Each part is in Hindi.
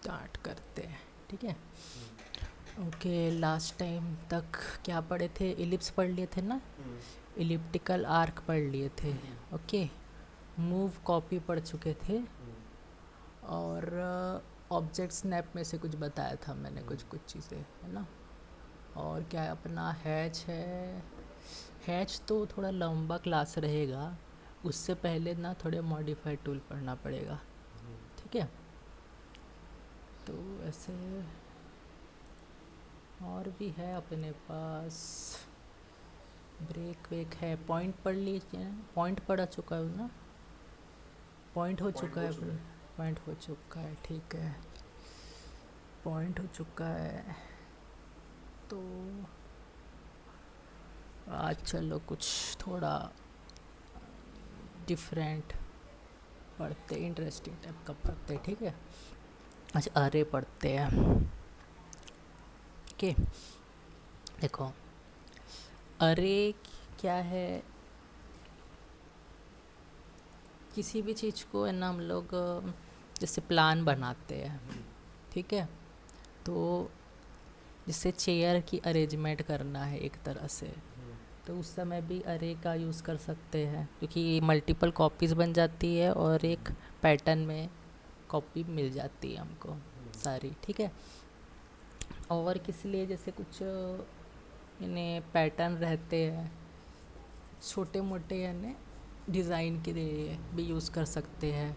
स्टार्ट करते हैं। ठीक है। ओके, लास्ट टाइम तक क्या पढ़े थे? इलिप्स पढ़ लिए थे ना, इलिप्टिकल आर्क पढ़ लिए थे। ओके, मूव कॉपी पढ़ चुके थे, और ऑब्जेक्ट स्नैप में से कुछ बताया था मैंने, कुछ कुछ चीज़ें, है ना। और क्या है अपना हैच है। हैच तो थोड़ा लंबा क्लास रहेगा, उससे पहले ना थोड़े मॉडिफाइड टूल पढ़ना पड़ेगा। ठीक है, तो ऐसे और भी है अपने पास। ब्रेक वेक है, पॉइंट पढ़ लीजिए। पॉइंट पढ़ा चुका है ना, पॉइंट हो चुका है। पॉइंट हो चुका है, ठीक है, पॉइंट हो चुका है। तो आज चलो कुछ थोड़ा डिफरेंट पढ़ते, इंटरेस्टिंग टाइप का पढ़ते। ठीक है, आज अरे पढ़ते हैं। ओके, देखो अरे क्या है। किसी भी चीज़ को है ना हम लोग जैसे प्लान बनाते हैं, ठीक है। तो जैसे चेयर की अरेंजमेंट करना है एक तरह से, तो उस समय भी अरे का यूज़ कर सकते हैं, क्योंकि मल्टीपल कॉपीज़ बन जाती है और एक पैटर्न में कॉपी मिल जाती है हमको सारी। ठीक है, और किस लिए जैसे कुछ इन्हें पैटर्न रहते हैं छोटे मोटे, यानी डिज़ाइन के लिए भी यूज़ कर सकते हैं।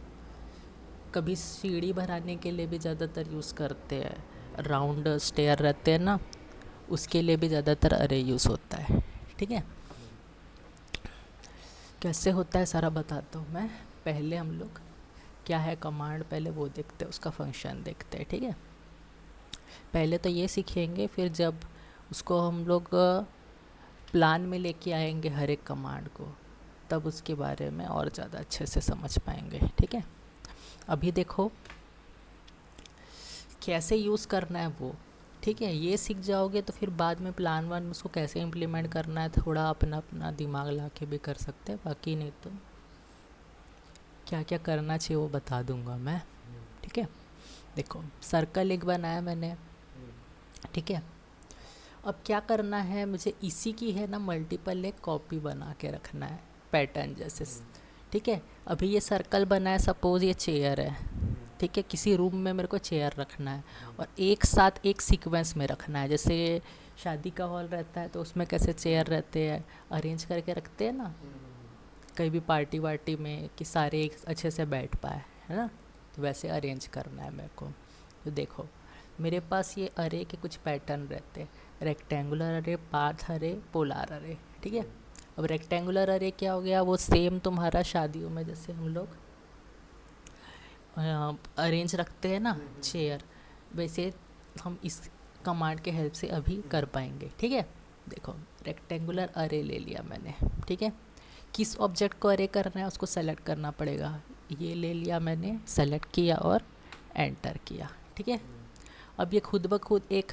कभी सीढ़ी बनाने के लिए भी ज़्यादातर यूज़ करते हैं, राउंड स्टेयर रहते हैं ना, उसके लिए भी ज़्यादातर अरे यूज़ होता है। ठीक है, कैसे होता है सारा बताता हूँ मैं। पहले हम लोग क्या है कमांड, पहले वो देखते हैं, उसका फंक्शन देखते हैं। ठीक है, पहले तो ये सीखेंगे, फिर जब उसको हम लोग प्लान में लेके आएंगे हर एक कमांड को, तब उसके बारे में और ज़्यादा अच्छे से समझ पाएंगे। ठीक है, अभी देखो कैसे यूज़ करना है वो। ठीक है, ये सीख जाओगे तो फिर बाद में प्लान वन में उसको कैसे इम्प्लीमेंट करना है थोड़ा अपना अपना दिमाग ला के भी कर सकते हैं, बाकी नहीं तो क्या क्या करना चाहिए वो बता दूंगा मैं। ठीक है, देखो सर्कल एक बनाया मैंने। ठीक है, अब क्या करना है मुझे, इसी की है ना मल्टीपल एक कॉपी बना के रखना है पैटर्न जैसे। ठीक है, अभी ये सर्कल बना है, सपोज़ ये चेयर है। ठीक है, किसी रूम में मेरे को चेयर रखना है और एक साथ एक सीक्वेंस में रखना है। जैसे शादी का हॉल रहता है तो उसमें कैसे चेयर रहते हैं, अरेंज करके रखते हैं ना, कहीं भी पार्टी वार्टी में, कि सारे एक अच्छे से बैठ पाए, है ना। तो वैसे अरेंज करना है मेरे को। तो देखो मेरे पास ये अरे के कुछ पैटर्न रहते हैं, रेक्टेंगुलर अरे, पाथ अरे, पोलार अरे। ठीक है, अब रेक्टेंगुलर अरे क्या हो गया, वो सेम तुम्हारा शादियों में जैसे हम लोग अरेंज रखते हैं ना चेयर, वैसे हम इस कमांड के हेल्प से अभी कर पाएंगे। ठीक है, देखो रेक्टेंगुलर अरे ले लिया मैंने। ठीक है, किस ऑब्जेक्ट को अरे करना है उसको सेलेक्ट करना पड़ेगा, ये ले लिया मैंने, सेलेक्ट किया और एंटर किया। ठीक है, अब ये खुद ब खुद एक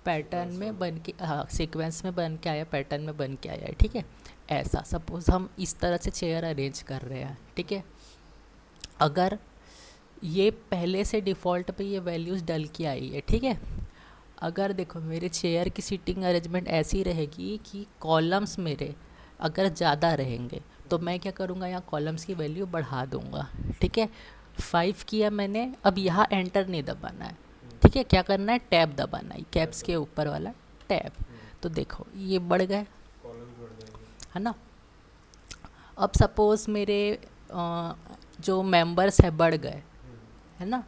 पैटर्न में बन के, हाँ सीक्वेंस में बन के आया, पैटर्न में बन के आया है। ठीक है, ऐसा सपोज़ हम इस तरह से चेयर अरेंज कर रहे हैं। ठीक है, अगर ये पहले से डिफ़ॉल्ट पे ये वैल्यूज़ डल के आई है। ठीक है, अगर देखो मेरे चेयर की सीटिंग अरेंजमेंट ऐसी रहेगी कि कॉलम्स मेरे अगर ज़्यादा रहेंगे तो मैं क्या करूँगा, यहाँ कॉलम्स की वैल्यू बढ़ा दूँगा। ठीक है, 5 किया मैंने, अब यहाँ एंटर नहीं दबाना है। ठीक है, क्या करना है, टैब दबाना है, कैप्स के ऊपर वाला टैब। तो देखो ये बढ़ गए, है ना। अब सपोज़ मेरे जो मेंबर्स है बढ़ गए, है ना,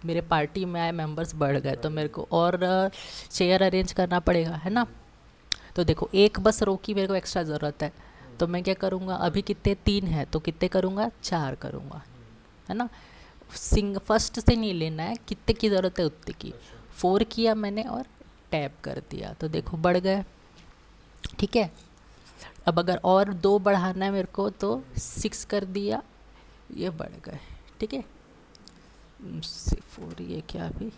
मेरे पार्टी में आए मेंबर्स बढ़ गए, तो मेरे को और चेयर अरेंज करना पड़ेगा, है ना। तो देखो एक बस रो की मेरे को एक्स्ट्रा ज़रूरत है, तो मैं क्या करूँगा, अभी कितने 3 है तो कितने करूँगा, 4 करूँगा, है ना। फर्स्ट से नहीं लेना है, कितने की ज़रूरत है उतने की। 4 किया मैंने और टैप कर दिया, तो देखो बढ़ गए। ठीक है, अब अगर और 2 बढ़ाना है मेरे को तो 6 कर दिया, ये बढ़ गए। ठीक है, 4 ये क्या अभी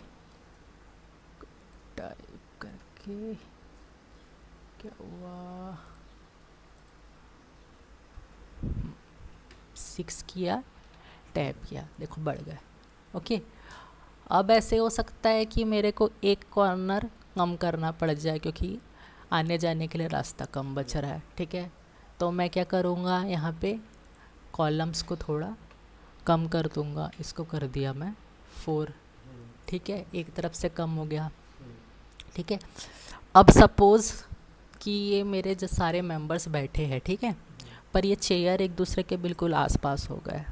टाइप करके क्या हुआ, 6 किया, टैप किया, देखो बढ़ गए। ओके, अब ऐसे हो सकता है कि मेरे को एक कॉर्नर कम करना पड़ जाए क्योंकि आने जाने के लिए रास्ता कम बच रहा है, ठीक है। तो मैं क्या करूँगा, यहाँ पे कॉलम्स को थोड़ा कम कर दूँगा, इसको कर दिया मैं 4, ठीक है, एक तरफ से कम हो गया, ठीक है। अब सपोज़ कि ये मेरे जो सारे मेंबर्स बैठे हैं, ठीक है, पर ये चेयर एक दूसरे के बिल्कुल आसपास हो गए,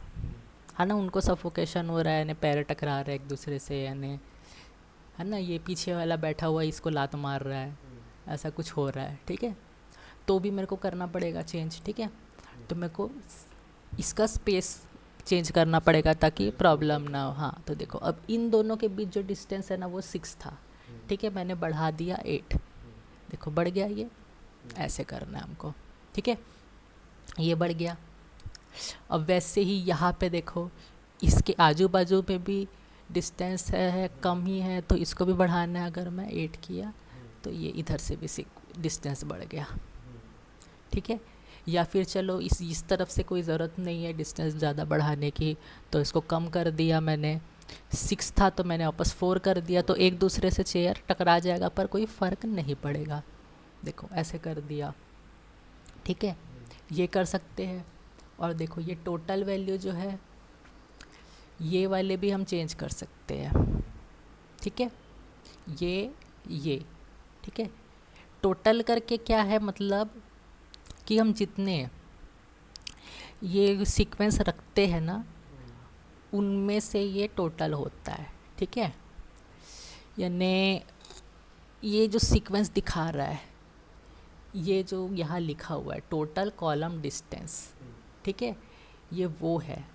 है ना, उनको सफोकेशन हो रहा है, यानी पैर टकरा रहे हैं एक दूसरे से, यानी है ना, ये पीछे वाला बैठा हुआ है इसको लात मार रहा है, ऐसा कुछ हो रहा है, ठीक है। तो भी मेरे को करना पड़ेगा चेंज, ठीक है। तो मेरे को इसका स्पेस चेंज करना पड़ेगा ताकि प्रॉब्लम ना हो। हाँ, तो देखो अब इन दोनों के बीच जो डिस्टेंस है ना वो 6 था, ठीक है, मैंने बढ़ा दिया 8, देखो बढ़ गया, ये ऐसे करना है हमको, ठीक है, ये बढ़ गया। अब वैसे ही यहाँ पे देखो इसके आजू बाजू में भी डिस्टेंस है कम ही है, तो इसको भी बढ़ाना है। अगर मैं 8 किया तो ये इधर से भी डिस्टेंस बढ़ गया, ठीक है। या फिर चलो इस तरफ से कोई ज़रूरत नहीं है डिस्टेंस ज़्यादा बढ़ाने की, तो इसको कम कर दिया मैंने, 6 था तो मैंने वापस 4 कर दिया, तो एक दूसरे से चेयर टकरा जाएगा पर कोई फ़र्क नहीं पड़ेगा, देखो ऐसे कर दिया, ठीक है, ये कर सकते हैं। और देखो ये टोटल वैल्यू जो है ये वाले भी हम चेंज कर सकते हैं, ठीक है, ये ठीक है। टोटल करके क्या है मतलब कि हम जितने ये सीक्वेंस रखते हैं ना उनमें से ये टोटल होता है, ठीक है। यानी ये जो सीक्वेंस दिखा रहा है, ये जो यहाँ लिखा हुआ है टोटल कॉलम डिस्टेंस, ठीक है, ये वो है,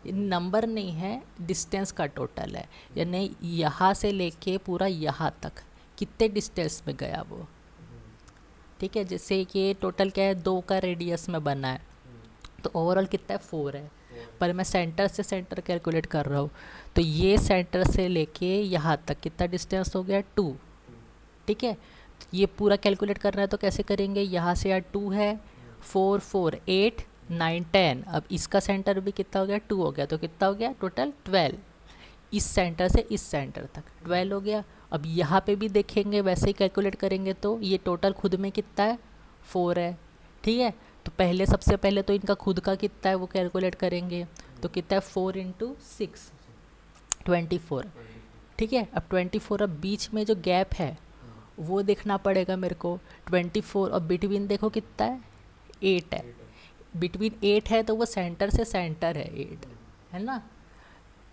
ये नंबर नहीं है, डिस्टेंस का टोटल है। यानी यहाँ से लेके पूरा यहाँ तक कितने डिस्टेंस में गया वो, ठीक है। जैसे कि ये टोटल क्या है, 2 का रेडियस में बना है, तो ओवरऑल कितना है 4 है, पर मैं सेंटर से सेंटर कैलकुलेट कर रहा हूँ, तो ये सेंटर से लेके यहाँ तक कितना डिस्टेंस हो गया 2, ठीक है। ये पूरा कैलकुलेट करना है तो कैसे करेंगे, यहाँ से यार 2 है, 4 4 8 9 10, अब इसका सेंटर भी कितना हो गया 2 हो गया, तो कितना हो गया टोटल 12, इस सेंटर से इस सेंटर तक 12 हो गया। अब यहाँ पे भी देखेंगे वैसे ही कैलकुलेट करेंगे तो ये टोटल खुद में कितना है 4 है, ठीक है। तो पहले सबसे पहले तो इनका खुद का कितना है वो कैलकुलेट करेंगे, तो कितना है 4 × 6 24, ठीक है। अब 24, अब बीच में जो गैप है वो देखना पड़ेगा मेरे को, 24 और बिटवीन देखो कितना है 8 है, बिटवीन 8 है तो वो सेंटर से सेंटर है 8, है ना,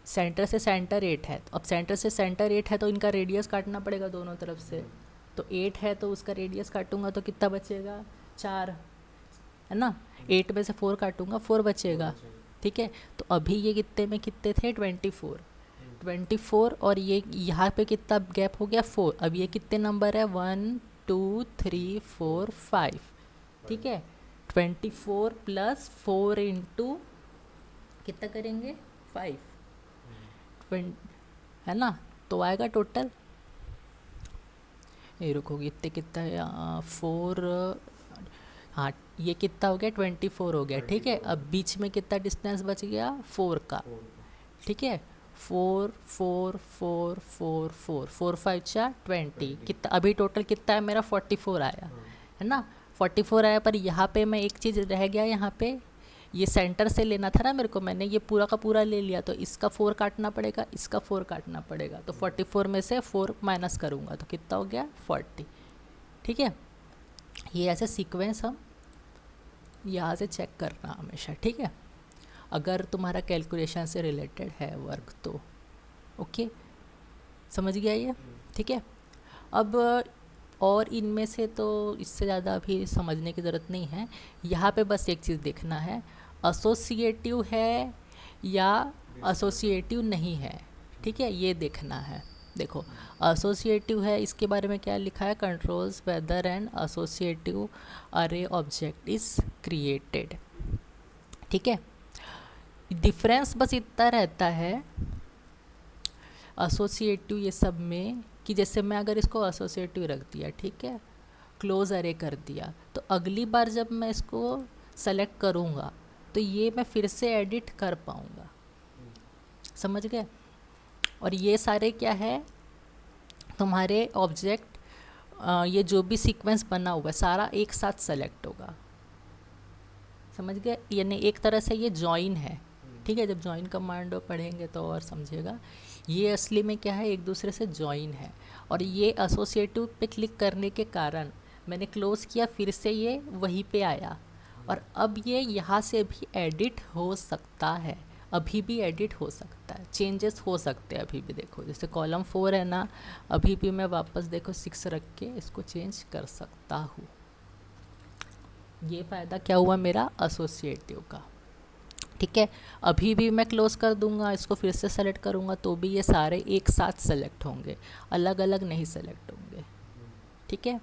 सेंटर से सेंटर 8 है, तो अब सेंटर से सेंटर 8 है तो इनका रेडियस काटना पड़ेगा दोनों तरफ से, तो 8 है तो उसका रेडियस काटूंगा तो कितना बचेगा 4, है ना, 8 में से 4 काटूंगा 4 बचेगा, ठीक है। तो अभी ये कितने में कितने थे 24 और ये यहाँ पे कितना गैप हो गया 4, अब ये कितने नंबर है 1 2 3 4 5, ठीक है। 24 + 4 × कितना करेंगे 5, है ना, तो आएगा टोटल, ये रुकोगे इतने कितना है 4, हाँ ये कितना हो गया 24 हो गया, ठीक है। अब बीच में कितना डिस्टेंस बच गया 4 का, ठीक है, 4 4 4 4 4 4 5 4 20, कितना अभी टोटल कितना है मेरा 44 आया, है ना, 44 आया। पर यहाँ पे मैं एक चीज़ रह गया, यहाँ पे ये सेंटर से लेना था ना मेरे को, मैंने ये पूरा का पूरा ले लिया, तो इसका 4 काटना पड़ेगा, इसका 4 काटना पड़ेगा, तो 44 में से 4 माइनस करूँगा तो कितना हो गया 40, ठीक है। ये ऐसे सीक्वेंस हम यहाँ से चेक करना हमेशा, ठीक है, अगर तुम्हारा कैलकुलेशन से रिलेटेड है वर्क तो ओके, समझ गया ये, ठीक है। अब और इनमें से तो इससे ज़्यादा अभी समझने की ज़रूरत नहीं है, यहाँ पे बस एक चीज़ देखना है एसोसिएटिव है या एसोसिएटिव नहीं है, ठीक है, ये देखना है। देखो एसोसिएटिव है, इसके बारे में क्या लिखा है, कंट्रोल्स वेदर एंड एसोसिएटिव अरे ऑब्जेक्ट इज़ क्रिएटेड, ठीक है। डिफरेंस बस इतना रहता है एसोसिएटिव ये सब में कि जैसे मैं अगर इसको एसोसिएटिव रख दिया, ठीक है, क्लोज अरे कर दिया, तो अगली बार जब मैं इसको सेलेक्ट करूँगा तो ये मैं फिर से एडिट कर पाऊँगा, समझ गए। और ये सारे क्या है तुम्हारे ऑब्जेक्ट, ये जो भी सीक्वेंस बना हुआ है सारा एक साथ सेलेक्ट होगा, समझ गए? यानी एक तरह से ये जॉइन है, ठीक है? जब जॉइन कमांड पढ़ेंगे तो और समझिएगा। ये असली में क्या है, एक दूसरे से जॉइन है। और ये एसोसिएटिव पे क्लिक करने के कारण मैंने क्लोज़ किया, फिर से ये वहीं पे आया, और अब ये यहाँ से भी एडिट हो सकता है, अभी भी एडिट हो सकता है, चेंजेस हो सकते हैं अभी भी। देखो जैसे कॉलम 4 है ना, अभी भी मैं वापस देखो 6 रख के इसको चेंज कर सकता हूँ। ये फ़ायदा क्या हुआ मेरा एसोसिएटिव का, ठीक है? अभी भी मैं क्लोज़ कर दूंगा, इसको फिर से सेलेक्ट करूंगा तो भी ये सारे एक साथ सेलेक्ट होंगे, अलग अलग नहीं सेलेक्ट होंगे, ठीक है?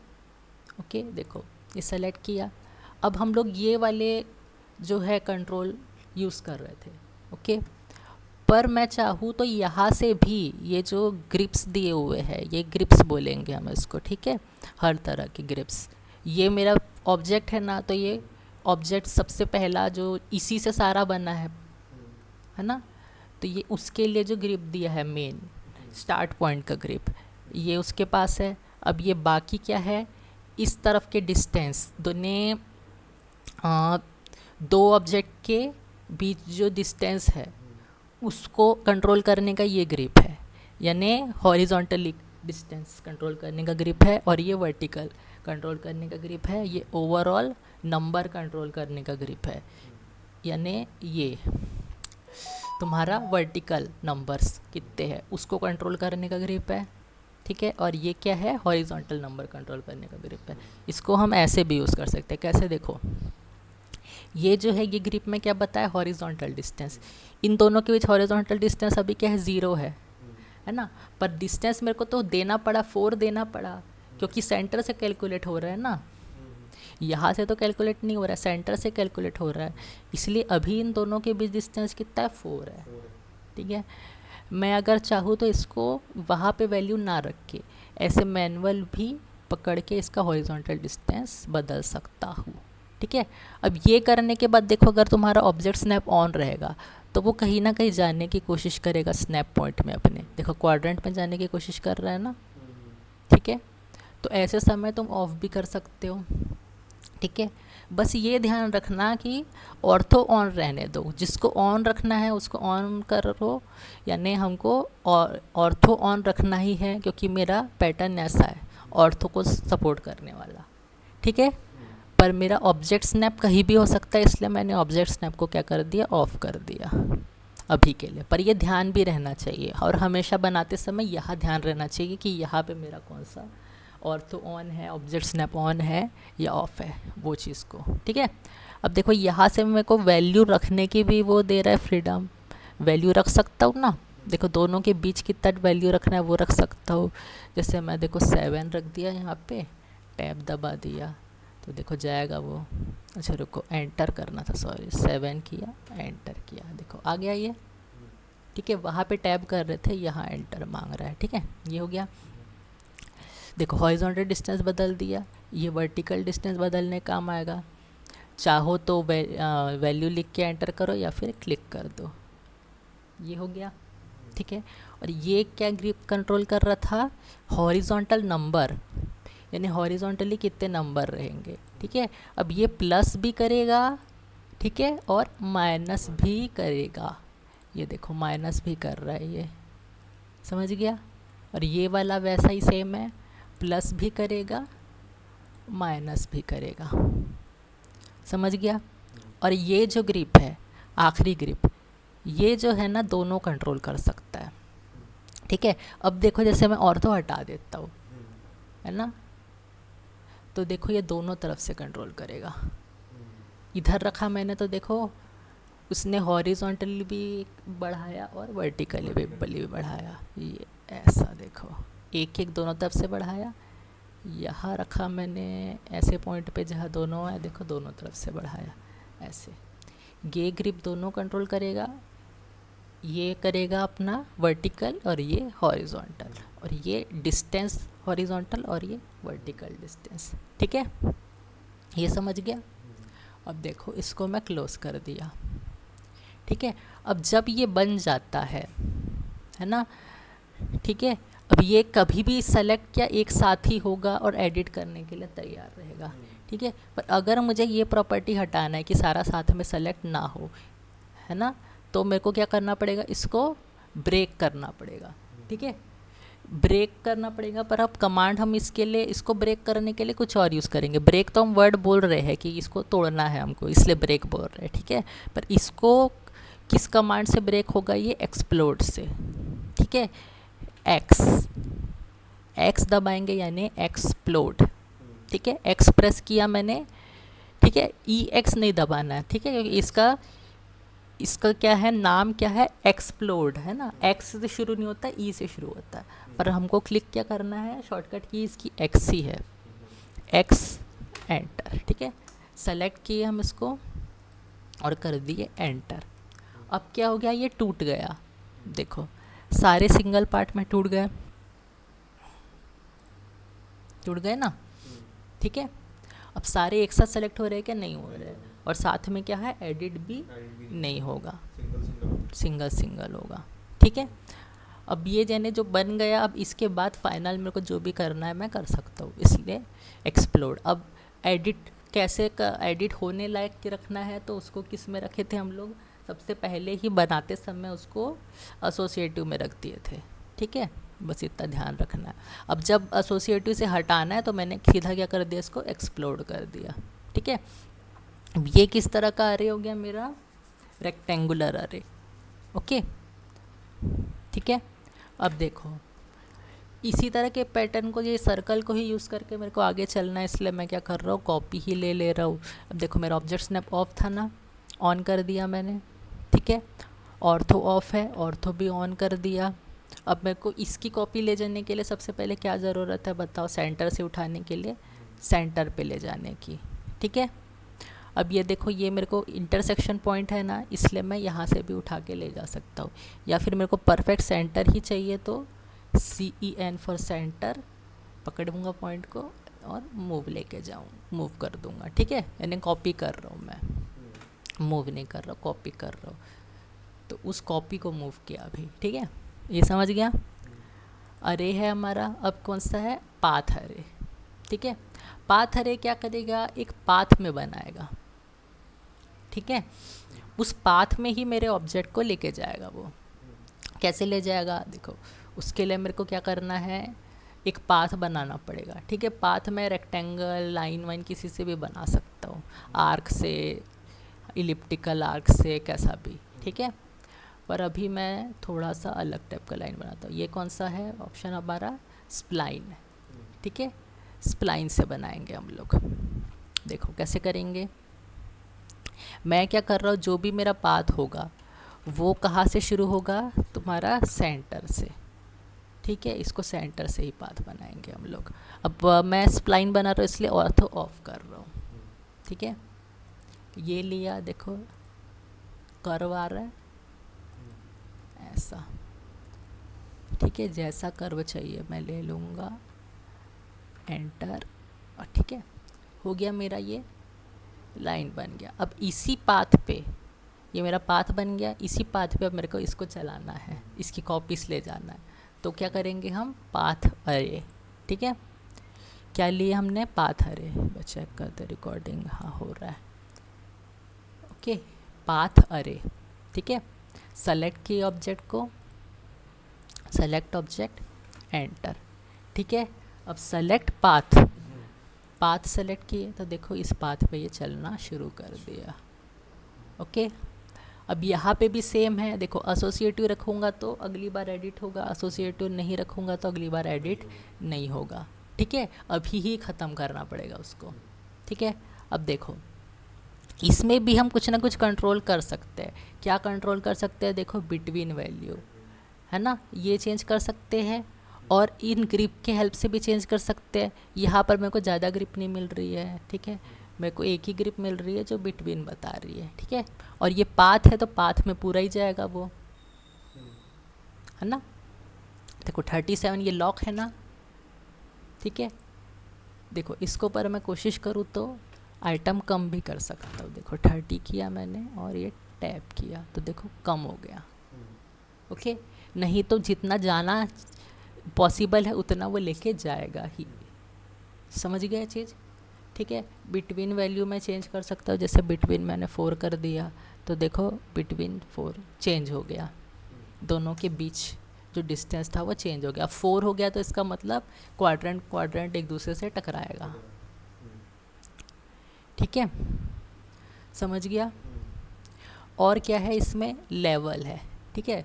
ओके, देखो ये सेलेक्ट किया। अब हम लोग ये वाले जो है कंट्रोल यूज़ कर रहे थे, ओके? पर मैं चाहूँ तो यहाँ से भी ये जो ग्रिप्स दिए हुए हैं, ये ग्रिप्स बोलेंगे हम इसको, ठीक है? हर तरह की ग्रिप्स, ये मेरा ऑब्जेक्ट है ना, तो ये ऑब्जेक्ट सबसे पहला जो इसी से सारा बना है ना, तो ये उसके लिए जो ग्रिप दिया है मेन स्टार्ट पॉइंट का ग्रिप, ये उसके पास है। अब ये बाकी क्या है, इस तरफ के डिस्टेंस दोनों दो ऑब्जेक्ट के बीच जो डिस्टेंस है उसको कंट्रोल करने का ये ग्रिप है, यानी हॉरिजॉन्टली डिस्टेंस कंट्रोल करने का ग्रिप है, और ये वर्टिकल कंट्रोल करने का ग्रिप है, ये ओवरऑल नंबर कंट्रोल करने का ग्रिप है, यानी ये तुम्हारा वर्टिकल नंबर्स कितने हैं उसको कंट्रोल करने का ग्रिप है, ठीक है? और ये क्या है, हॉरिजॉन्टल नंबर कंट्रोल करने का ग्रिप है। इसको हम ऐसे भी यूज़ कर सकते हैं, कैसे देखो, ये जो है ये ग्रिप में क्या बताया, हॉरिजॉन्टल डिस्टेंस, इन दोनों के बीच हॉरिजॉन्टल डिस्टेंस अभी क्या है, 0 है ना? पर डिस्टेंस मेरे को तो देना पड़ा, 4 देना पड़ा, क्योंकि सेंटर से कैलकुलेट हो रहा है ना, यहाँ से तो कैलकुलेट नहीं हो रहा है, सेंटर से कैलकुलेट हो रहा है, इसलिए अभी इन दोनों के बीच डिस्टेंस कितना है, 4 है, ठीक है? मैं अगर चाहूँ तो इसको वहाँ पे वैल्यू ना रख के ऐसे मैनुअल भी पकड़ के इसका हॉरिजॉन्टल डिस्टेंस बदल सकता हूँ, ठीक है? अब ये करने के बाद देखो, अगर तुम्हारा ऑब्जेक्ट स्नैप ऑन रहेगा तो वो कहीं ना कहीं जाने की कोशिश करेगा स्नैप पॉइंट में अपने, देखो क्वाड्रेंट में जाने की कोशिश कर रहा है ना, ठीक है? तो ऐसे समय तुम ऑफ भी कर सकते हो, ठीक है? बस ये ध्यान रखना कि ऑर्थो ऑन रहने दो, जिसको ऑन रखना है उसको ऑन करो, यानी हमको ऑर्थो ऑन रखना ही है, क्योंकि मेरा पैटर्न ऐसा है ऑर्थो को सपोर्ट करने वाला, ठीक है? पर मेरा ऑब्जेक्ट स्नैप कहीं भी हो सकता है, इसलिए मैंने ऑब्जेक्ट स्नैप को क्या कर दिया, ऑफ कर दिया अभी के लिए। पर ये ध्यान भी रहना चाहिए, और हमेशा बनाते समय यहाँ ध्यान रहना चाहिए कि यहाँ पे मेरा कौन सा ऑर्थो ऑन है, ऑब्जेक्ट स्नैप ऑन है या ऑफ है, वो चीज़ को, ठीक है? अब देखो यहाँ से मेरे को वैल्यू रखने की भी वो दे रहा है फ्रीडम, वैल्यू रख सकता हूँ ना, देखो दोनों के बीच कितना वैल्यू रखना है वो रख सकता हूँ। जैसे मैं देखो 7 रख दिया, यहाँ पे टैब दबा दिया तो देखो जाएगा वो, अच्छा रुको एंटर करना था, सॉरी 7 किया एंटर किया, देखो आ गया ये, ठीक है? वहाँ पे टैब कर रहे थे, यहाँ एंटर मांग रहा है, ठीक है? ये हो गया। देखो हॉरिजॉन्टल डिस्टेंस बदल दिया, ये वर्टिकल डिस्टेंस बदलने काम आएगा, चाहो तो वैल्यू लिख के एंटर करो या फिर क्लिक कर दो, ये हो गया, ठीक है? और ये क्या ग्रिप कंट्रोल कर रहा था, हॉरिजॉन्टल नंबर, यानी हॉरिजॉन्टली कितने नंबर रहेंगे, ठीक है? अब ये प्लस भी करेगा, ठीक है, और माइनस भी करेगा, ये देखो माइनस भी कर रहा है ये, समझ गया? और ये वाला वैसा ही सेम है, प्लस भी करेगा माइनस भी करेगा, समझ गया? और ये जो ग्रिप है आखिरी ग्रिप, ये जो है ना दोनों कंट्रोल कर सकता है, ठीक है? अब देखो जैसे मैं ऑर्थो हटा देता हूँ, है ना, तो देखो ये दोनों तरफ से कंट्रोल करेगा, इधर रखा मैंने तो देखो उसने हॉरिजॉन्टली भी बढ़ाया और वर्टिकली भी बढ़ाया, ये ऐसा देखो एक एक दोनों तरफ से बढ़ाया, यहाँ रखा मैंने ऐसे पॉइंट पे जहाँ दोनों है, देखो दोनों तरफ से बढ़ाया ऐसे। ये ग्रिप दोनों कंट्रोल करेगा, ये करेगा अपना वर्टिकल और ये हॉरिजॉन्टल, और ये डिस्टेंस हॉरिजॉन्टल और ये वर्टिकल डिस्टेंस, ठीक है? ये समझ गया? अब देखो इसको मैं क्लोज कर दिया, ठीक है? अब जब ये बन जाता है ना, ठीक है। अब ये कभी भी सेलेक्ट किया एक साथ ही होगा और एडिट करने के लिए तैयार रहेगा, ठीक है। पर अगर मुझे ये प्रॉपर्टी हटाना है कि सारा साथ में सेलेक्ट ना हो, है ना, तो मेरे को क्या करना पड़ेगा, इसको ब्रेक करना पड़ेगा, ठीक है, ब्रेक करना पड़ेगा। पर अब कमांड हम इसके लिए, इसको ब्रेक करने के लिए कुछ और यूज़ करेंगे। ब्रेक तो हम वर्ड बोल रहे हैं कि इसको तोड़ना है हमको, इसलिए ब्रेक बोल रहे हैं, ठीक है। पर इसको किस कमांड से ब्रेक होगा, ये एक्सप्लोड से, ठीक है। एक्स दबाएंगे यानी एक्सप्लोड, ठीक है। एक्स प्रेस किया मैंने, ठीक है, ई एक्स नहीं दबाना है, ठीक है, क्योंकि इसका क्या है, नाम क्या है, एक्सप्लोड, है ना। एक्स से शुरू नहीं होता, ई से शुरू होता है। पर हमको क्लिक क्या करना है, शॉर्टकट की इसकी एक्स ही है, एक्स, एंटर, ठीक है। सेलेक्ट किए हम इसको और कर दिए एंटर। अब क्या हो गया, ये टूट गया, देखो सारे सिंगल पार्ट में टूट गए ना, ठीक है। अब सारे एक साथ सेलेक्ट हो रहे हैं क्या, नहीं हो रहे हैं, और साथ में क्या है, एडिट भी नहीं होगा, सिंगल सिंगल होगा, ठीक है। अब ये जैसे जो बन गया, अब इसके बाद फाइनल मेरे को जो भी करना है मैं कर सकता हूँ, इसलिए एक्सप्लोड। अब एडिट कैसे एडिट होने लायक रखना है, तो उसको किस में रखे थे हम लोग, सबसे पहले ही बनाते समय उसको एसोसिएटिव में रख दिए थे, ठीक है, बस इतना ध्यान रखना है। अब जब एसोसिएटिव से हटाना है तो मैंने सीधा क्या कर दिया, इसको एक्सप्लोड कर दिया, ठीक है। ये किस तरह का अरे हो गया मेरा, रेक्टेंगुलर अरे, ओके, ठीक है। अब देखो इसी तरह के पैटर्न को, ये सर्कल को ही यूज़ करके मेरे को आगे चलना है, इसलिए मैं क्या कर रहा हूँ, कॉपी ही ले रहा हूँ। अब देखो मेरा ऑब्जेक्ट स्नैप ऑफ था ना, ऑन कर दिया मैंने, ठीक है। ऑर्थो ऑफ है, ऑर्थो भी ऑन कर दिया। अब मेरे को इसकी कॉपी ले जाने के लिए सबसे पहले क्या ज़रूरत है बताओ, सेंटर से उठाने के लिए सेंटर पे ले जाने की, ठीक है। अब ये देखो, ये मेरे को इंटरसेक्शन पॉइंट है ना, इसलिए मैं यहाँ से भी उठा के ले जा सकता हूँ, या फिर मेरे को परफेक्ट सेंटर ही चाहिए तो CEN फॉर सेंटर पकड़ूँगा पॉइंट को और मूव लेके जाऊँ, मूव कर दूँगा, ठीक है। यानी कॉपी कर रहा हूँ मैं, मूव नहीं कर रहा, कॉपी कर रहा हूँ, तो उस कॉपी को मूव किया अभी, ठीक है, ये समझ गया। अरे है हमारा, अब कौन सा है, पाथ अरे, ठीक है। पाथ अरे क्या करेगा, एक पाथ में बनाएगा, ठीक है। उस पाथ में ही मेरे ऑब्जेक्ट को लेके जाएगा। वो कैसे ले जाएगा, देखो उसके लिए मेरे को क्या करना है, एक पाथ बनाना पड़ेगा, ठीक है। पाथ में रेक्टेंगल, लाइन वाइन किसी से भी बना सकता हूँ, आर्क से, इलिप्टिकल आर्क से, कैसा भी, ठीक है। पर अभी मैं थोड़ा सा अलग टाइप का लाइन बनाता हूँ। ये कौन सा है ऑप्शन हमारा, स्प्लाइन, ठीक है। स्प्लाइन से बनाएंगे हम लोग, देखो कैसे करेंगे। मैं क्या कर रहा हूँ, जो भी मेरा पाथ होगा वो कहाँ से शुरू होगा, तुम्हारा सेंटर से, ठीक है। इसको सेंटर से ही पाथ बनाएंगे हम लोग। अब मैं स्प्लाइन बना रहा हूँ इसलिए ऑर्थो ऑफ कर रहा हूँ, ठीक है। ये लिया, देखो कर्व आ रहा है ऐसा, ठीक है, जैसा कर्व चाहिए मैं ले लूँगा, एंटर, और ठीक है, हो गया मेरा, ये लाइन बन गया। अब इसी पाथ पे, ये मेरा पाथ बन गया, इसी पाथ पे अब मेरे को इसको चलाना है, इसकी कॉपीज ले जाना है, तो क्या करेंगे हम, पाथ अरे, ठीक है। क्या लिए हमने, पाथ अरे, चेक करते रिकॉर्डिंग, हाँ हो रहा है, ओके, पाथ अरे, ठीक है। सेलेक्ट किए ऑब्जेक्ट को, सेलेक्ट ऑब्जेक्ट, एंटर, ठीक है। अब सेलेक्ट पाथ, पाथ सेलेक्ट किए तो देखो इस पाथ पे ये चलना शुरू कर दिया, ओके। अब यहाँ पे भी सेम है, देखो एसोसिएटिव रखूँगा तो अगली बार एडिट होगा, एसोसिएटिव नहीं रखूँगा तो अगली बार एडिट नहीं होगा, ठीक है। अभी ही ख़त्म करना पड़ेगा उसको, ठीक है। अब देखो इसमें भी हम कुछ ना कुछ कंट्रोल कर सकते हैं। क्या कंट्रोल कर सकते हैं, देखो बिटवीन वैल्यू, है ना, ये चेंज कर सकते हैं, और इन ग्रिप के हेल्प से भी चेंज कर सकते हैं। यहाँ पर मेरे को ज़्यादा ग्रिप नहीं मिल रही है, ठीक है, मेरे को एक ही ग्रिप मिल रही है जो बिटवीन बता रही है, ठीक है। और ये पाथ है तो पाथ में पूरा ही जाएगा वो, है ना। देखो 37 ये लॉक है ना, ठीक है। देखो इसको पर मैं कोशिश करूँ तो आइटम कम भी कर सकता हूँ, देखो 30 किया मैंने और ये टैप किया तो देखो कम हो गया, ओके। नहीं तो जितना जाना पॉसिबल है उतना वो लेके जाएगा ही। समझ गए चीज़? ठीक है। बिटवीन वैल्यू मैं चेंज कर सकता हूँ, जैसे बिटवीन मैंने 4 कर दिया तो देखो बिटवीन 4 चेंज हो गया, दोनों के बीच जो डिस्टेंस था वो चेंज हो गया। 4 हो गया तो इसका मतलब क्वाड्रेंट क्वाड्रेंट एक दूसरे से टकराएगा। ठीक है, समझ गया? और क्या है इसमें, लेवल है। ठीक है,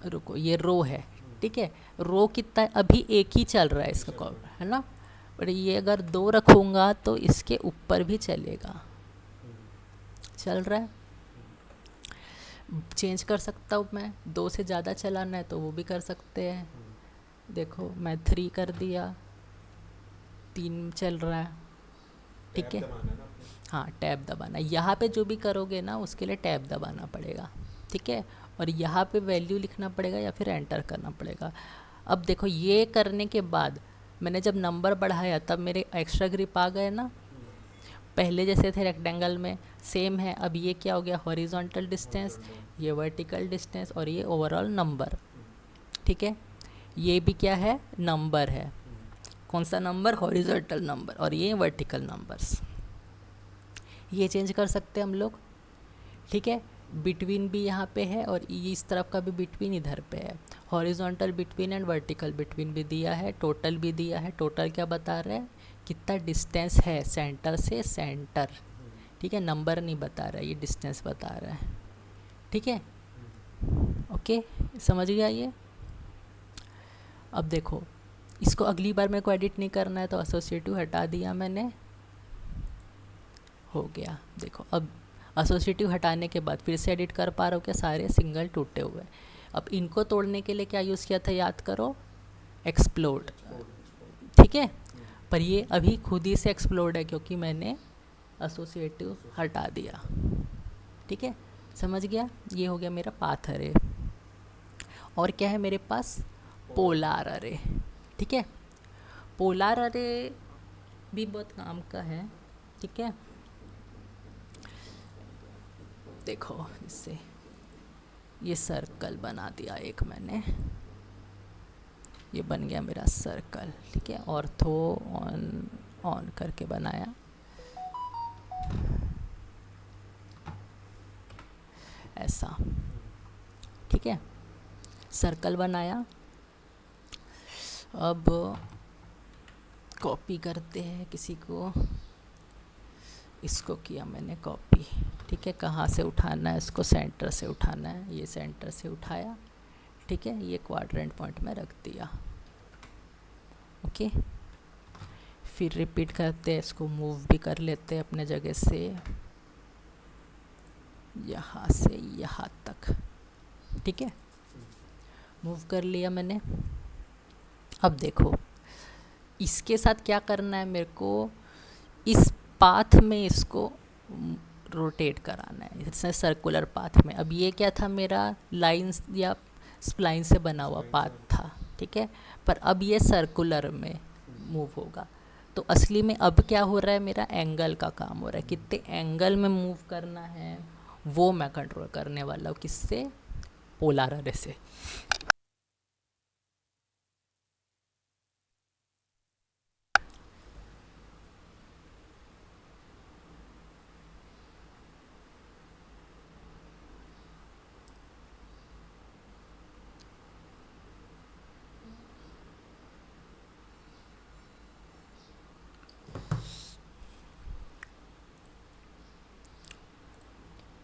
रुको, ये रो है। ठीक है, रो कितना अभी एक ही चल रहा है इसका कॉर्नर, है ना, पर ये अगर 2 रखूँगा तो इसके ऊपर भी चलेगा, चल रहा है। चेंज कर सकता हूँ मैं, 2 से ज़्यादा चलाना है तो वो भी कर सकते हैं। देखो मैं 3 कर दिया, 3 चल रहा है। ठीक है, हाँ टैब दबाना, यहाँ पे जो भी करोगे ना उसके लिए टैब दबाना पड़ेगा। ठीक है, और यहाँ पे वैल्यू लिखना पड़ेगा या फिर एंटर करना पड़ेगा। अब देखो ये करने के बाद मैंने जब नंबर बढ़ाया तब मेरे एक्स्ट्रा ग्रिप आ गए ना, पहले जैसे थे रेक्टेंगल में सेम है। अब ये क्या हो गया, हॉरिजॉन्टल डिस्टेंस, ये वर्टिकल डिस्टेंस और ये ओवरऑल नंबर। ठीक है, ये भी क्या है, नंबर है। कौन सा नंबर, हॉरिजॉन्टल नंबर, और ये वर्टिकल नंबर्स। ये चेंज कर सकते हैं हम लोग। ठीक है, बिटवीन भी यहाँ पे है और इस तरफ का भी बिटवीन इधर पे है। Horizontal between and vertical between भी दिया है, टोटल भी दिया है। टोटल क्या बता रहा है, कितना डिस्टेंस है सेंटर से सेंटर। ठीक है, नंबर नहीं बता रहा है, ये डिस्टेंस बता रहा है। ठीक है, ओके, समझ गया ये। अब देखो इसको अगली बार मेरे को एडिट नहीं करना है तो एसोसिएटिव हटा दिया मैंने, हो गया। देखो अब एसोसिएटिव हटाने के बाद फिर से एडिट कर पा रहे हो क्या, सारे सिंगल टूटे हुए। अब इनको तोड़ने के लिए क्या यूज़ किया था, याद करो, एक्सप्लोड। ठीक है, पर ये अभी खुद ही से एक्सप्लोड है क्योंकि मैंने एसोसिएटिव हटा दिया। ठीक है, समझ गया, ये हो गया मेरा पाथ अरे। और क्या है मेरे पास, पोलार अरे। ठीक है, पोलार अरे भी बहुत काम का है। ठीक है, देखो इससे ये सर्कल बना दिया एक मैंने, ये बन गया मेरा सर्कल। ठीक है, ऑर्थो ऑन ऑन करके बनाया ऐसा। ठीक है, सर्कल बनाया। अब कॉपी करते हैं किसी को, इसको किया मैंने कॉपी। ठीक है, कहाँ से उठाना है इसको, सेंटर से उठाना है, ये सेंटर से उठाया। ठीक है, ये क्वाड्रेंट पॉइंट में रख दिया। ओके, फिर रिपीट करते हैं, इसको मूव भी कर लेते हैं अपने जगह से, यहाँ से यहाँ तक। ठीक है, मूव कर लिया मैंने। अब देखो इसके साथ क्या करना है मेरे को, इस पाथ में इसको रोटेट कराना है, इससे सर्कुलर पाथ में। अब ये क्या था, मेरा लाइंस या स्प्लाइन से बना हुआ पाथ था। ठीक है, पर अब ये सर्कुलर में मूव होगा। तो असली में अब क्या हो रहा है, मेरा एंगल का काम हो रहा है, कितने एंगल में मूव करना है वो मैं कंट्रोल करने वाला हूँ, किससे, पोलार अरे से।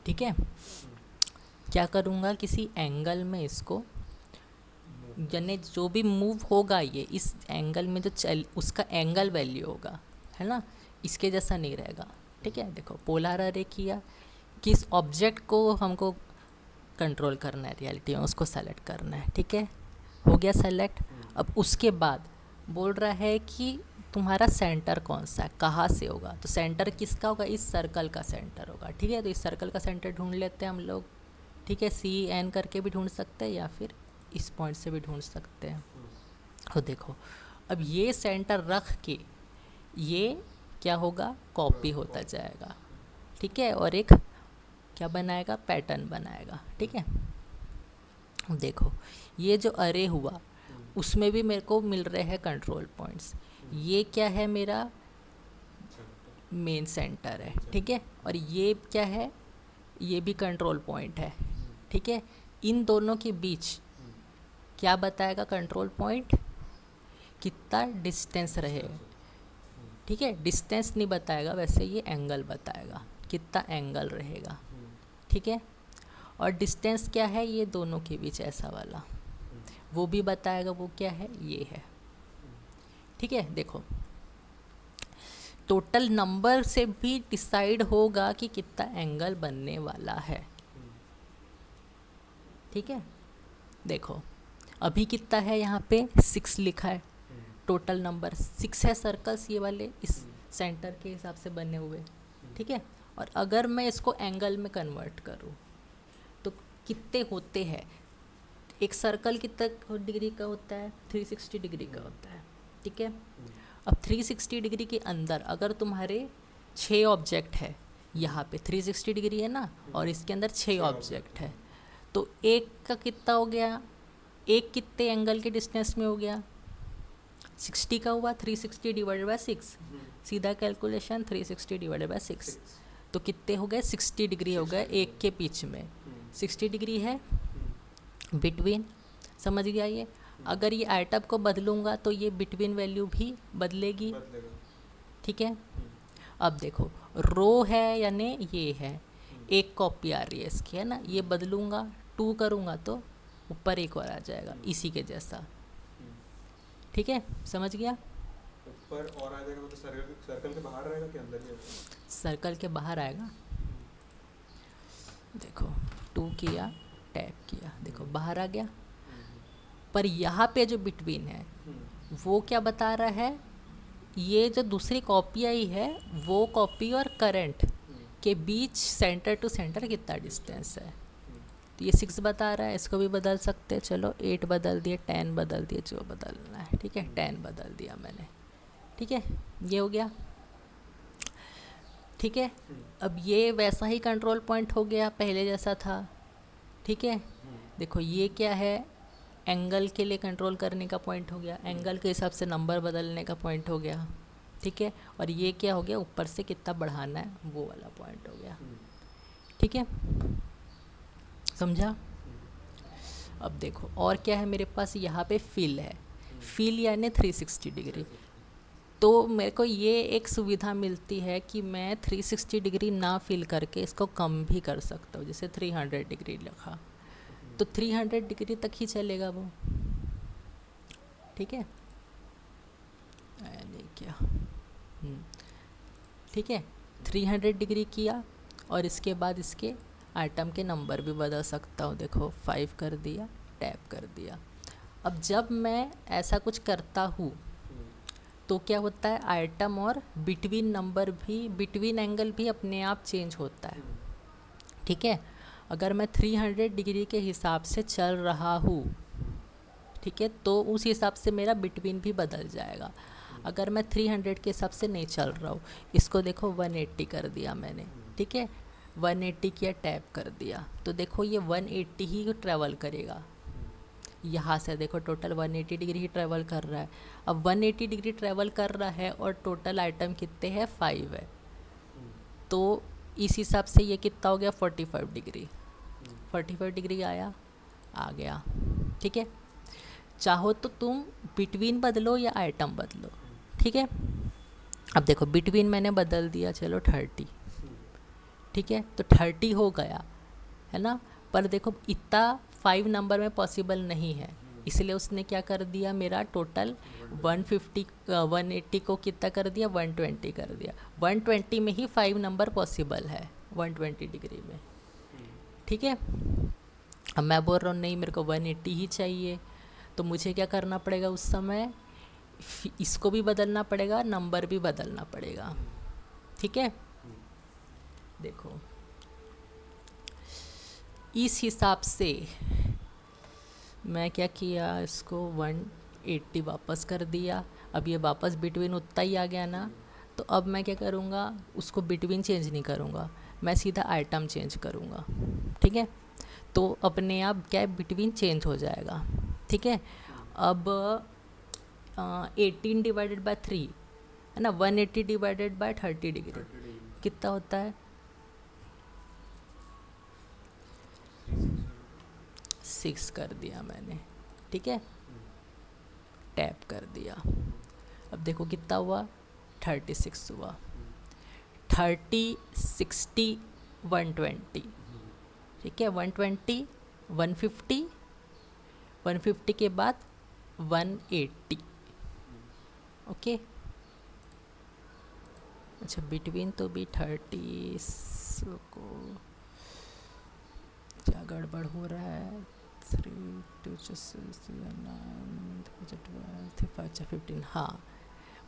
ठीक है, क्या करूँगा, किसी एंगल में इसको, यानी जो भी मूव होगा ये इस एंगल में जो चल, उसका एंगल वैल्यू होगा, है ना, इसके जैसा नहीं रहेगा। ठीक है, देखो पोलार अरे किया, किस ऑब्जेक्ट को हमको कंट्रोल करना है रियलिटी में, उसको सेलेक्ट करना है। ठीक है, हो गया सेलेक्ट। अब उसके बाद बोल रहा है कि तुम्हारा सेंटर कौन सा है, कहाँ से होगा, तो सेंटर किसका होगा, इस सर्कल का सेंटर होगा। ठीक है, तो इस सर्कल का सेंटर ढूंढ लेते हैं हम लोग। ठीक है, सी एन करके भी ढूंढ सकते हैं या फिर इस पॉइंट से भी ढूंढ सकते हैं। तो देखो अब ये सेंटर रख के ये क्या होगा, कॉपी होता जाएगा। ठीक है, और एक क्या बनाएगा, पैटर्न बनाएगा। ठीक है, देखो ये जो अरे हुआ उसमें भी मेरे को मिल रहे हैं कंट्रोल पॉइंट्स। ये क्या है, मेरा मेन सेंटर है, ठीक है। और ये क्या है, ये भी कंट्रोल पॉइंट है, ठीक है। इन दोनों के बीच क्या बताएगा कंट्रोल पॉइंट, कितना डिस्टेंस रहेगा, ठीक है। डिस्टेंस नहीं बताएगा, वैसे ये एंगल बताएगा, कितना एंगल रहेगा, ठीक है। और डिस्टेंस क्या है, ये दोनों के बीच ऐसा वाला, वो भी बताएगा, वो क्या है, ये है, ठीक है। देखो टोटल नंबर से भी डिसाइड होगा कि कितना एंगल बनने वाला है, ठीक है। देखो अभी कितना है, यहाँ पे 6 लिखा है, टोटल नंबर 6 है, सर्कल्स ये वाले इस सेंटर के हिसाब से बने हुए, ठीक है। और अगर मैं इसको एंगल में कन्वर्ट करूँ तो कितने होते हैं, एक सर्कल कितना डिग्री का होता है, 360 डिग्री का होता है, ठीक है। अब 360 डिग्री के अंदर अगर तुम्हारे 6 ऑब्जेक्ट है, यहाँ पे 360 डिग्री है ना, और इसके अंदर 6 ऑब्जेक्ट है, तो एक का कितना हो गया, एक कितने एंगल के डिस्टेंस में हो गया, 60 का हुआ, 360 डिवाइडेड बाय 6, सीधा कैलकुलेशन 360 डिवाइडेड बाय 6, तो कितने हो गए, 60 डिग्री हो गए एक के बीच में, 60 डिग्री है बिटवीन, समझ गया ये। अगर ये आइटम को बदलूंगा तो ये बिटवीन वैल्यू भी बदलेगी, ठीक है। अब देखो रो है यानी ये है, एक कॉपी आ रही है इसकी, है ना, ये बदलूंगा 2 करूँगा तो ऊपर एक और आ जाएगा इसी के जैसा, ठीक है, समझ गया। ऊपर और आ जाएगा, मतलब सर्कल के बाहर रहेगा कि अंदर ही रहेगा? सर्कल के बाहर आएगा, देखो 2 किया, टैप किया, देखो बाहर आ गया। पर यहाँ पे जो बिटवीन है वो क्या बता रहा है, ये जो दूसरी कॉपी आई है वो कॉपी और करंट के बीच सेंटर टू सेंटर कितना डिस्टेंस है, तो ये 6 बता रहा है, इसको भी बदल सकते हैं, चलो 8 बदल दिए, 10 बदल दिए, जो बदलना है, ठीक है, 10 बदल दिया मैंने, ठीक है, ये हो गया, ठीक है। अब ये वैसा ही कंट्रोल पॉइंट हो गया, पहले जैसा था, ठीक है। देखो ये क्या है, एंगल के लिए कंट्रोल करने का पॉइंट हो गया, एंगल के हिसाब से नंबर बदलने का पॉइंट हो गया, ठीक है। और ये क्या हो गया, ऊपर से कितना बढ़ाना है वो वाला पॉइंट हो गया, ठीक है, समझा। अब देखो और क्या है मेरे पास, यहाँ पे फिल है, फिल यानी 360 डिग्री, तो मेरे को ये एक सुविधा मिलती है कि मैं 360 डिग्री ना फिल करके इसको कम भी कर सकता हूँ, जैसे 300 डिग्री लिखा तो 300 डिग्री तक ही चलेगा वो, ठीक है, नहीं क्या, ठीक है, 300 डिग्री किया, और इसके बाद इसके आइटम के नंबर भी बदल सकता हूँ, देखो 5 कर दिया, टैप कर दिया। अब जब मैं ऐसा कुछ करता हूँ तो क्या होता है, आइटम और बिटवीन नंबर भी, बिटवीन एंगल भी अपने आप चेंज होता है, ठीक है। अगर मैं 300 डिग्री के हिसाब से चल रहा हूँ, ठीक है, तो उस हिसाब से मेरा बिटवीन भी बदल जाएगा। अगर मैं 300 के हिसाब से नहीं चल रहा हूँ, इसको देखो 180 कर दिया मैंने, ठीक है, 180 किया, टैप कर दिया, तो देखो ये 180 ही ट्रैवल करेगा, यहाँ से देखो टोटल 180 डिग्री ही ट्रैवल कर रहा है। अब 180 डिग्री ट्रैवल कर रहा है और टोटल आइटम कितने हैं, 5 है, तो इस हिसाब से ये कितना हो गया, 45 डिग्री, 45 डिग्री आया, आ गया, ठीक है। चाहो तो तुम बिटवीन बदलो या आइटम बदलो, ठीक है। अब देखो बिटवीन मैंने बदल दिया, चलो 30, ठीक है, तो 30 हो गया, है ना। पर देखो इतना 5 नंबर में पॉसिबल नहीं है, इसलिए उसने क्या कर दिया, मेरा टोटल 180 को कितना कर दिया, 120 कर दिया, 120 में ही 5 नंबर पॉसिबल है, 120 डिग्री में, ठीक है। अब मैं बोल रहा हूँ नहीं मेरे को 180 ही चाहिए, तो मुझे क्या करना पड़ेगा उस समय, इसको भी बदलना पड़ेगा, नंबर भी बदलना पड़ेगा, ठीक है। देखो इस हिसाब से मैं क्या किया, इसको 180 वापस कर दिया, अब ये वापस बिटवीन उतना ही आ गया ना, तो अब मैं क्या करूँगा, उसको बिटवीन चेंज नहीं करूँगा, मैं सीधा आइटम चेंज करूँगा, ठीक है। तो अपने आप क्या है बिटवीन चेंज हो जाएगा, ठीक है। अब 18 डिवाइडेड बाय 3 है ना, 180 डिवाइडेड बाय 30 डिग्री 30 डिग्री कितना होता है? 6 कर दिया मैंने, ठीक है, टैप कर दिया। अब देखो कितना हुआ, 36 हुआ। 30, 60, 120, ठीक है, 120, 150, 150 के बाद 180, ओके। अच्छा बिटवीन तो भी 30 को क्या गड़बड़ हो रहा है, 3 2 6 9 12 5 15, हाँ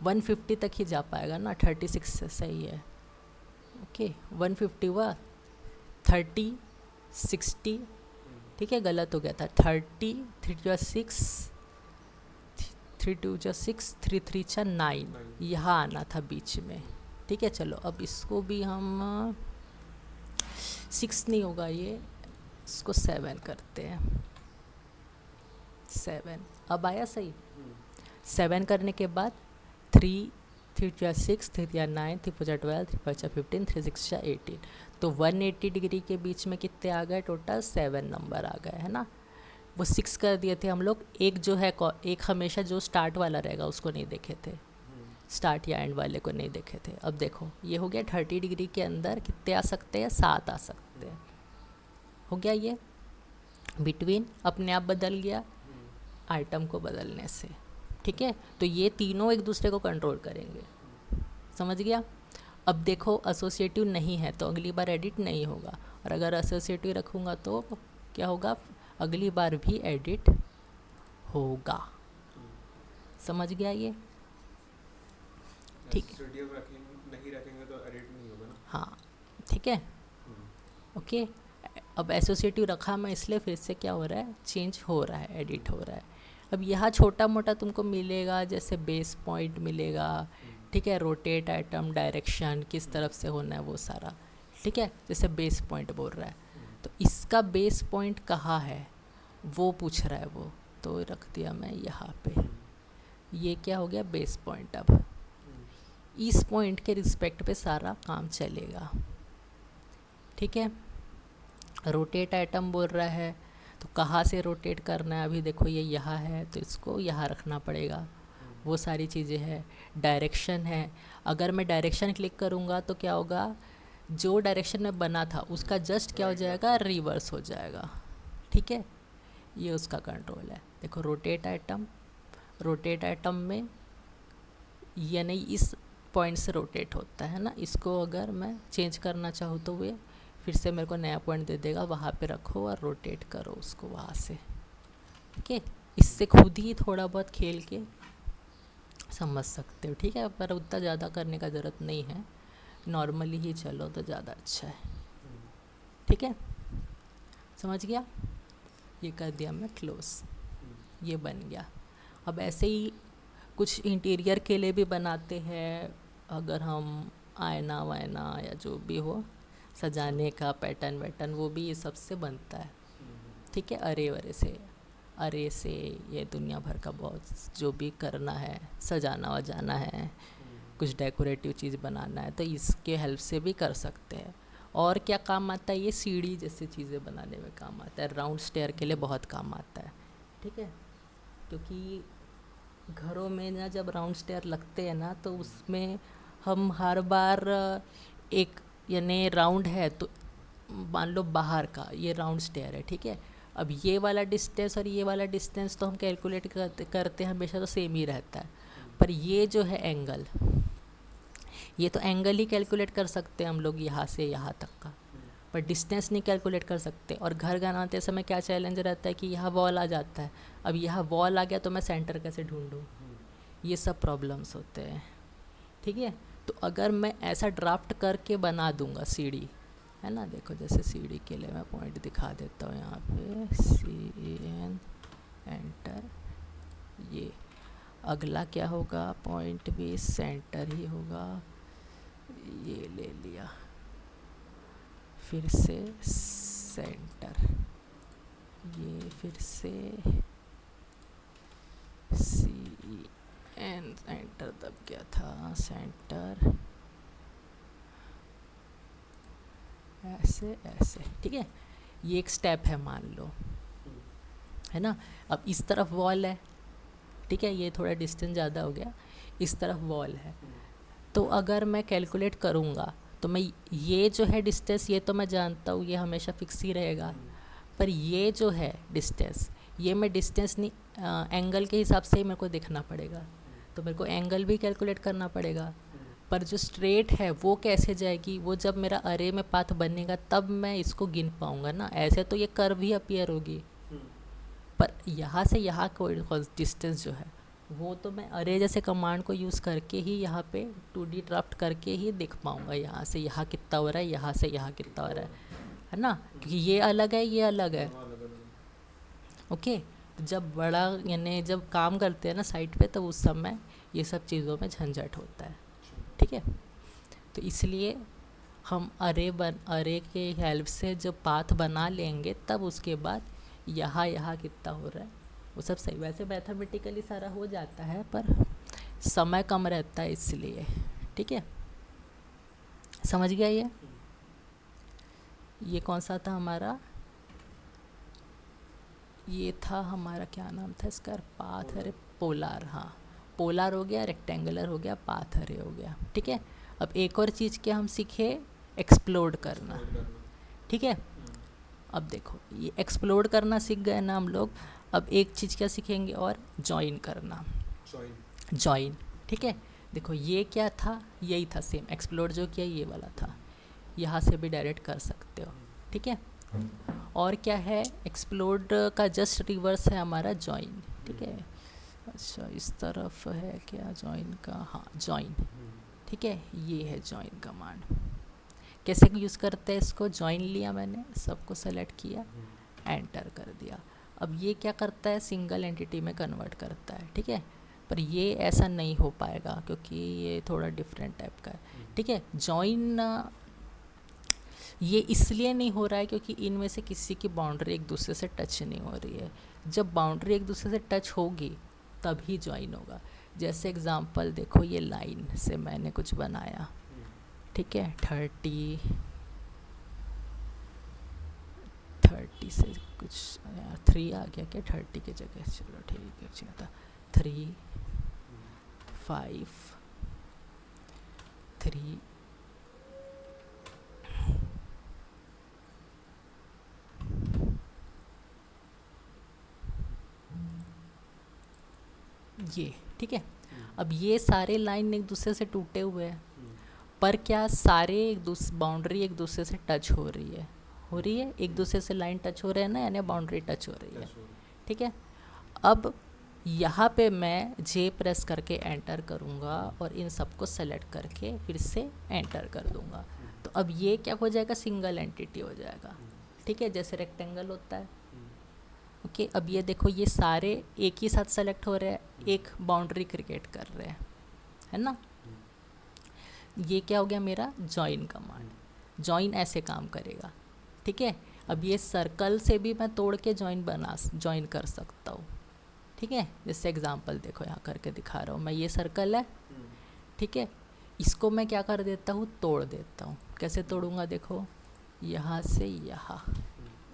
150 तक ही जा पाएगा ना, 36 से सही है, ओके। 150 हुआ, 30, 60, ठीक है, गलत हो गया था, 30, 3 2 6, 3 2 6, 3 3 9, यहाँ आना था बीच में, ठीक है। चलो अब इसको भी हम 6 नहीं होगा ये, इसको 7 करते हैं, 7 अब आया सही। 7 करने के बाद 3 3 2 6, 3 3 9, 3 4 12, 3 5 15, 3 6 18, तो 180 डिग्री के बीच में कितने आ गए टोटल, 7 नंबर आ गए, है ना। वो 6 कर दिए थे हम लोग, एक जो है एक हमेशा जो स्टार्ट वाला रहेगा उसको नहीं देखे थे, स्टार्ट या एंड वाले को नहीं देखे थे। अब देखो ये हो गया 30 डिग्री के अंदर कितने आ सकते हैं, 7 आ सकते हैं, हो गया ये। बिटवीन अपने आप बदल गया आइटम को बदलने से, ठीक है। तो ये तीनों एक दूसरे को कंट्रोल करेंगे, समझ गया। अब देखो एसोसिएटिव नहीं है तो अगली बार एडिट नहीं होगा, और अगर एसोसिएटिव रखूँगा तो क्या होगा, अगली बार भी एडिट होगा, समझ गया ये, ठीक है। नहीं रखेंगे तो एडिट नहीं होगा ना, हाँ ठीक है, ओके। अब एसोसिएटिव रखा मैं इसलिए फिर से क्या हो रहा है, चेंज हो रहा है, एडिट हो रहा है। अब यहाँ छोटा मोटा तुमको मिलेगा, जैसे बेस पॉइंट मिलेगा, ठीक है, रोटेट आइटम, डायरेक्शन किस तरफ से होना है वो सारा, ठीक है, जैसे बेस पॉइंट बोल रहा है, तो इसका बेस पॉइंट कहाँ है वो पूछ रहा है वो, तो रख दिया मैं यहाँ पे, ये क्या हो गया बेस पॉइंट। अब इस पॉइंट के रिस्पेक्ट पे सारा काम चलेगा, ठीक है। रोटेट आइटम बोल रहा है तो कहाँ से रोटेट करना है, अभी देखो ये यहाँ है तो इसको यहाँ रखना पड़ेगा, वो सारी चीज़ें हैं। डायरेक्शन है, अगर मैं डायरेक्शन क्लिक करूँगा तो क्या होगा, जो डायरेक्शन में बना था उसका जस्ट क्या हो जाएगा, रिवर्स हो जाएगा, ठीक है, ये उसका कंट्रोल है। देखो रोटेट आइटम में यानी इस पॉइंट से रोटेट होता है ना, इसको अगर मैं चेंज करना चाहूँ तो वे फिर से मेरे को नया पॉइंट दे देगा, वहाँ पे रखो और रोटेट करो उसको वहाँ से, ओके। इससे खुद ही थोड़ा बहुत खेल के समझ सकते हो, ठीक है, पर उतना ज़्यादा करने का ज़रूरत नहीं है, नॉर्मली ही चलो तो ज़्यादा अच्छा है, ठीक है, समझ गया। ये कर दिया मैं क्लोज, ये बन गया। अब ऐसे ही कुछ इंटीरियर के लिए भी बनाते हैं, अगर हम आयना वायना या जो भी हो सजाने का पैटर्न वैटर्न, वो भी ये सबसे बनता है, ठीक है। अरे से ये दुनिया भर का बहुत जो भी करना है, सजाना वजाना है, कुछ डेकोरेटिव चीज़ बनाना है, तो इसके हेल्प से भी कर सकते हैं। और क्या काम आता है, ये सीढ़ी जैसी चीज़ें बनाने में काम आता है, राउंड स्टेयर के लिए बहुत काम आता है, ठीक है। क्योंकि घरों में ना जब राउंड स्टेयर लगते हैं ना, तो उसमें हम हर बार एक यानी राउंड है तो मान लो बाहर का ये राउंड स्टेयर है, ठीक है। अब ये वाला डिस्टेंस और ये वाला डिस्टेंस तो हम कैलकुलेट करते हैं हमेशा, तो सेम ही रहता है, पर ये जो है एंगल, ये तो एंगल ही कैलकुलेट कर सकते हैं हम लोग यहाँ से यहाँ तक का, पर डिस्टेंस नहीं कैलकुलेट कर सकते। और घर बनाते समय क्या चैलेंज रहता है कि यहाँ वॉल आ जाता है, अब यहाँ वॉल आ गया तो मैं सेंटर कैसे ढूंढूँ, ये सब प्रॉब्लम्स होते हैं, ठीक है। तो अगर मैं ऐसा ड्राफ्ट करके बना दूंगा सीढ़ी, है ना, देखो जैसे सीढ़ी के लिए मैं पॉइंट दिखा देता हूँ यहाँ पे, CAN एंटर, ये अगला क्या होगा, पॉइंट भी सेंटर ही होगा, ये ले लिया, फिर से सेंटर, ये फिर से सी एन एंटर दब गया था, सेंटर ऐसे ऐसे, ठीक है। ये एक स्टेप है मान लो, है ना। अब इस तरफ वॉल है, ठीक है, ये थोड़ा डिस्टेंस ज़्यादा हो गया, इस तरफ वॉल है। तो अगर मैं कैलकुलेट करूँगा तो मैं ये जो है डिस्टेंस, ये तो मैं जानता हूँ ये हमेशा फिक्स ही रहेगा, पर ये जो है डिस्टेंस, ये मैं डिस्टेंस नहीं, एंगल के हिसाब से ही मेरे को देखना पड़ेगा, तो मेरे को एंगल भी कैलकुलेट करना पड़ेगा। पर जो स्ट्रेट है वो कैसे जाएगी, वो जब मेरा अरे में पाथ बनेगा तब मैं इसको गिन पाऊँगा ना, ऐसे तो ये कर्व ही अपीयर होगी। पर यहाँ से यहाँ कोई डिस्टेंस जो है वो तो मैं अरे जैसे कमांड को यूज़ करके ही यहाँ पे 2D ड्राफ्ट करके ही देख पाऊँगा, यहाँ से यहाँ कितना हो रहा है, यहाँ से यहाँ कितना हो रहा है ना, क्योंकि ये अलग है, ये अलग है। ओके, तो जब बड़ा यानी जब काम करते हैं ना साइट पे, तो उस समय ये सब चीज़ों में झंझट होता है, ठीक है। तो इसलिए हम अरे के हेल्प से जब पाथ बना लेंगे तब उसके बाद यहाँ कितना हो रहा है वो सब सही, वैसे मैथमेटिकली सारा हो जाता है पर समय कम रहता है इसलिए, ठीक है। समझ गया ये कौन सा था हमारा, ये था हमारा क्या नाम था इसका, पाथ अरे, पोलार, हाँ पोलार हो गया, रेक्टेंगुलर हो गया, पाथ अरे हो गया, ठीक है। अब एक और चीज़ क्या हम सीखे, एक्सप्लोड करना, ठीक है। अब देखो ये एक्सप्लोड करना सीख गए ना हम लोग, अब एक चीज़ क्या सीखेंगे और, जॉइन करना, जॉइन, ठीक है। देखो ये क्या था, यही था सेम, एक्सप्लोड जो किया ये वाला था, यहाँ से भी डायरेक्ट कर सकते हो, ठीक है। और क्या है, एक्सप्लोड का जस्ट रिवर्स है हमारा जॉइन, ठीक है। अच्छा इस तरफ है क्या जॉइन का, हाँ जॉइन, ठीक है, ये है जॉइन कमांड। कैसे यूज़ करते हैं इसको, जॉइन लिया मैंने, सबको सेलेक्ट किया, एंटर कर दिया। अब ये क्या करता है, सिंगल एंटिटी में कन्वर्ट करता है, ठीक है। पर ये ऐसा नहीं हो पाएगा क्योंकि ये थोड़ा डिफरेंट टाइप का है, ठीक है। जॉइन ये इसलिए नहीं हो रहा है क्योंकि इनमें से किसी की बाउंड्री एक दूसरे से टच नहीं हो रही है। जब बाउंड्री एक दूसरे से टच होगी तभी जॉइन होगा। जैसे एग्जांपल देखो, ये लाइन से मैंने कुछ बनाया, ठीक है, 30 से कुछ 3 आ गया क्या 30 की जगह, चलो ठीक है, चलो 3 5 3 ये, ठीक है। अब ये सारे लाइन एक दूसरे से टूटे हुए हैं, पर क्या सारे बाउंड्री एक दूसरे से टच हो रही है, एक दूसरे से लाइन टच हो रहे हैं ना, यानी बाउंड्री टच हो रही है, ठीक है। अब यहाँ पे मैं जे प्रेस करके एंटर करूँगा और इन सबको सेलेक्ट करके फिर से एंटर कर दूँगा, तो अब ये क्या हो जाएगा, सिंगल एंटिटी हो जाएगा, ठीक है, जैसे रेक्टेंगल होता है। ओके, अब ये देखो ये सारे एक ही साथ सेलेक्ट हो रहे हैं, एक बाउंड्री क्रिएट कर रहे हैं, है ना। ये क्या हो गया मेरा जॉइन कमांड, जॉइन ऐसे काम करेगा, ठीक है। अब ये सर्कल से भी मैं तोड़ के जॉइन कर सकता हूँ, ठीक है। जैसे एग्जांपल देखो यहाँ करके दिखा रहा हूँ मैं, ये सर्कल है, ठीक है, इसको मैं क्या कर देता हूँ, तोड़ देता हूँ। कैसे तोड़ूंगा, देखो यहाँ से यहाँ,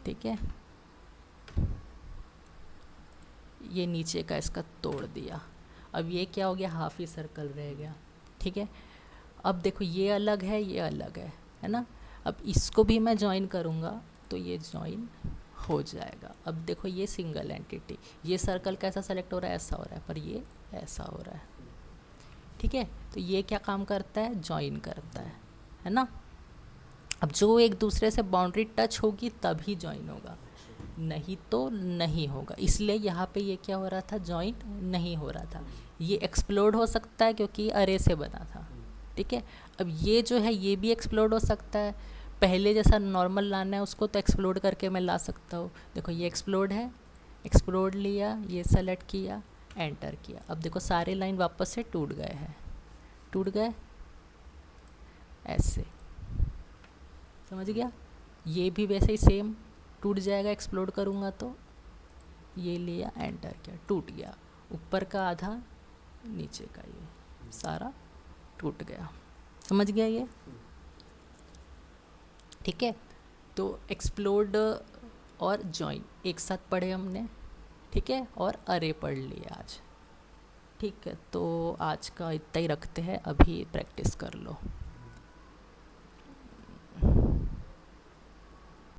ठीक है, ये नीचे का इसका तोड़ दिया। अब ये क्या हो गया, हाफ ही सर्कल रह गया, ठीक है। अब देखो ये अलग है, ये अलग है ना। अब इसको भी मैं जॉइन करूँगा तो ये जॉइन हो जाएगा। अब देखो ये सिंगल एंटिटी, ये सर्कल कैसा सेलेक्ट हो रहा है, ऐसा हो रहा है, पर ये ऐसा हो रहा है, ठीक है। तो ये क्या काम करता है, जॉइन करता है ना। अब जो एक दूसरे से बाउंड्री टच होगी तभी जॉइन होगा, नहीं तो नहीं होगा। इसलिए यहाँ पे ये क्या हो रहा था, जॉइन नहीं हो रहा था। ये एक्सप्लोड हो सकता है क्योंकि अरे से बना था, ठीक है। अब ये जो है ये भी एक्सप्लोड हो सकता है, पहले जैसा नॉर्मल लाना है उसको तो एक्सप्लोड करके मैं ला सकता हूँ। देखो ये एक्सप्लोड है, एक्सप्लोड लिया, ये सेलेक्ट किया, एंटर किया। अब देखो सारे लाइन वापस से टूट गए हैं, टूट गए ऐसे, समझ गया। ये भी वैसे ही सेम टूट जाएगा एक्सप्लोड करूँगा तो। ये लिया, एंटर किया, टूट गया। ऊपर का आधा, नीचे का ये सारा टूट गया। समझ गया ये? ठीक है। तो एक्सप्लोड और जॉइन एक साथ पढ़े हमने, ठीक है, और अरे पढ़ लिया आज। ठीक है, तो आज का इतना ही रखते हैं, अभी प्रैक्टिस कर लो।